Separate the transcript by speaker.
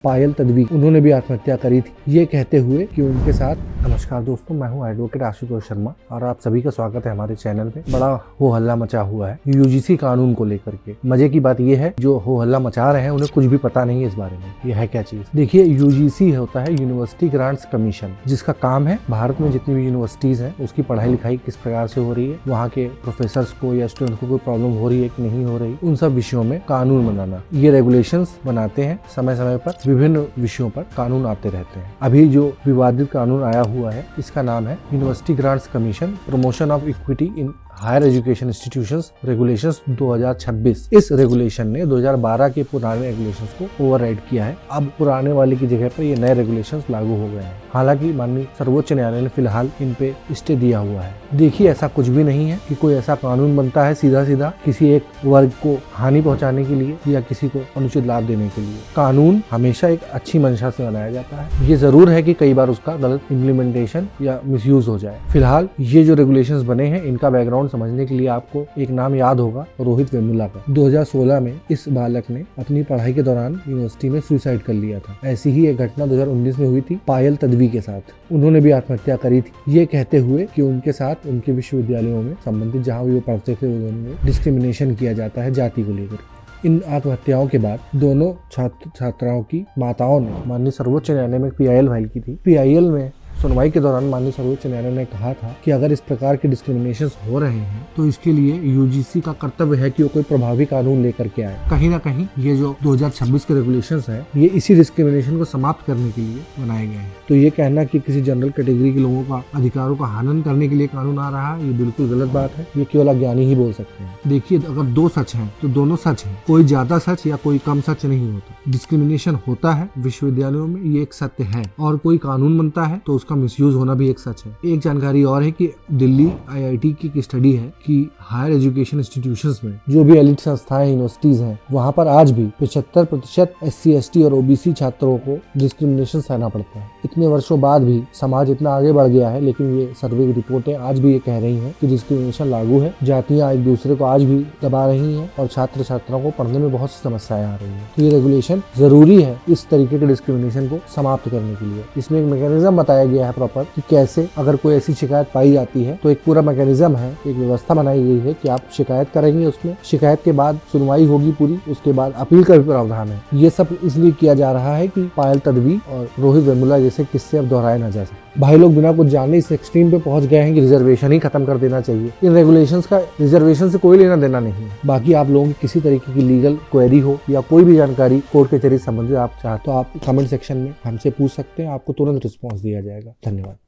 Speaker 1: पायल तदवी, उन्होंने भी आत्महत्या करी थी, ये कहते हुए कि उनके साथ। नमस्कार दोस्तों, मैं हूं एडवोकेट आशुतोष शर्मा और आप सभी का स्वागत है हमारे चैनल पे। बड़ा हो हल्ला मचा हुआ है यूजीसी कानून को लेकर के। मजे की बात ये है, जो हो हल्ला मचा रहे हैं उन्हें कुछ भी पता नहीं है इस बारे में, ये है क्या चीज। देखिए, यूजीसी होता है यूनिवर्सिटी ग्रांट्स कमीशन, जिसका काम है भारत में जितनी भी यूनिवर्सिटीज हैं उसकी पढ़ाई लिखाई किस प्रकार से हो रही है, वहाँ के प्रोफेसर्स को या स्टूडेंट्स को कोई प्रॉब्लम हो रही है कि नहीं हो रही, उन सब विषयों में कानून बनाना। ये रेगुलेशंस बनाते हैं, समय समय पर विभिन्न विषयों पर कानून आते रहते हैं। अभी जो विवादित कानून आया हुआ है इसका नाम है university grants commission promotion of equity in higher education institutions regulations 2026। इस रेगुलेशन ने 2012 के पुराने रेगुलेशंस को ओवरराइड किया है। अब पुराने वाले की जगह पर ये नए रेगुलेशंस लागू हो गए हैं। हालांकि माननीय सर्वोच्च न्यायालय ने फिलहाल इन पे स्टे दिया हुआ है। देखिए, ऐसा कुछ भी नहीं है कि कोई ऐसा कानून बनता है सीधा सीधा किसी एक वर्ग को हानि पहुंचाने के लिए या किसी को अनुचित लाभ देने के लिए। कानून हमेशा एक अच्छी मंशा से बनाया जाता है। ये जरूर है कि कई बार उसका गलत इम्प्लीमेंटेशन या मिसयूज हो जाए। फिलहाल ये जो रेगुलेशंस बने हैं इनका बैकग्राउंड समझने के लिए आपको एक नाम याद होगा, रोहित वेमुला का। 2016 में इस बालक ने अपनी पढ़ाई के दौरान यूनिवर्सिटी में सुसाइड कर लिया था। ऐसी ही एक घटना 2019 में हुई थी पायल तदवी के साथ। उन्होंने भी आत्महत्या करी थी, ये कहते हुए कि उनके साथ उनके विश्वविद्यालयों में संबंधित जहाँ वो पढ़ते थे उन्होंने डिस्क्रिमिनेशन किया जाता है जाति को लेकर। इन आत्महत्याओं के बाद दोनों छात्र छात्राओं की माताओं ने माननीय सर्वोच्च न्यायालय में PIL फाइल की थी। PIL में सुनवाई के दौरान माननीय सर्वोच्च न्यायालय ने कहा था कि अगर इस प्रकार के डिस्क्रिमिनेशन हो रहे हैं तो इसके लिए यूजीसी का कर्तव्य है कि वो कोई प्रभावी कानून लेकर के आए। कहीं ना कहीं ये जो 2026 के रेगुलेशंस हैं ये इसी डिस्क्रिमिनेशन को समाप्त करने के लिए बनाए गए हैं। तो ये कहना कि किसी जनरल कैटेगरी के लोगों का अधिकारों का हनन करने के लिए कानून आ रहा है, ये बिल्कुल गलत बात है। ये केवल अज्ञानी ही बोल सकते हैं। देखिए, अगर दो सच हैं तो दोनों सच हैं, कोई ज्यादा सच या कोई कम सच नहीं होता। डिस्क्रिमिनेशन होता है विश्वविद्यालयों में, ये एक सत्य है, और कोई कानून बनता है तो उसका मिसयूज होना भी एक सच है। एक जानकारी और है कि दिल्ली IIT की एक स्टडी है कि हायर एजुकेशन इंस्टीट्यूशंस में जो भी एलिट संस्थाएं यूनिवर्सिटीज हैं वहां पर आज भी 75% SC ST और OBC छात्रों को डिस्क्रिमिनेशन सहना पड़ता है। इतने वर्षों बाद भी समाज इतना आगे बढ़ गया है, लेकिन ये सर्वे की रिपोर्टें आज भी ये कह रही हैं कि डिस्क्रिमिनेशन लागू है। जातियां एक दूसरे को आज भी दबा रही हैं और छात्र छात्राओं को पढ़ने में बहुत सी समस्याएं आ रही हैं। तो ये रेगुलेशन जरूरी है इस तरीके के डिस्क्रिमिनेशन को समाप्त करने के लिए। इसमें एक मैकेनिज्म बताया गया है प्रॉपर कि कैसे अगर कोई ऐसी शिकायत पाई जाती है तो एक पूरा मैकेनिज्म है, एक व्यवस्था बनाई गई है कि आप शिकायत करेंगे, उसमें शिकायत के बाद सुनवाई होगी पूरी, उसके बाद अपील का भी प्रावधान है। ये सब इसलिए किया जा रहा है कि पायल तदवी और रोहित वेमुला जैसे किस्से अब दोहराए ना जा सके। भाई लोग बिना कुछ जाने इस एक्सट्रीम पे पहुंच गए हैं कि रिजर्वेशन ही खत्म कर देना चाहिए। इन रेगुलेशंस का रिजर्वेशन से कोई लेना देना नहीं है। बाकी आप लोगों की किसी तरीके की लीगल क्वेरी हो या कोई भी जानकारी कोर्ट कचहरी से संबंधित आप चाहते तो आप कमेंट सेक्शन में हमसे पूछ सकते हैं, आपको तुरंत रिस्पॉन्स दिया जाएगा। धन्यवाद।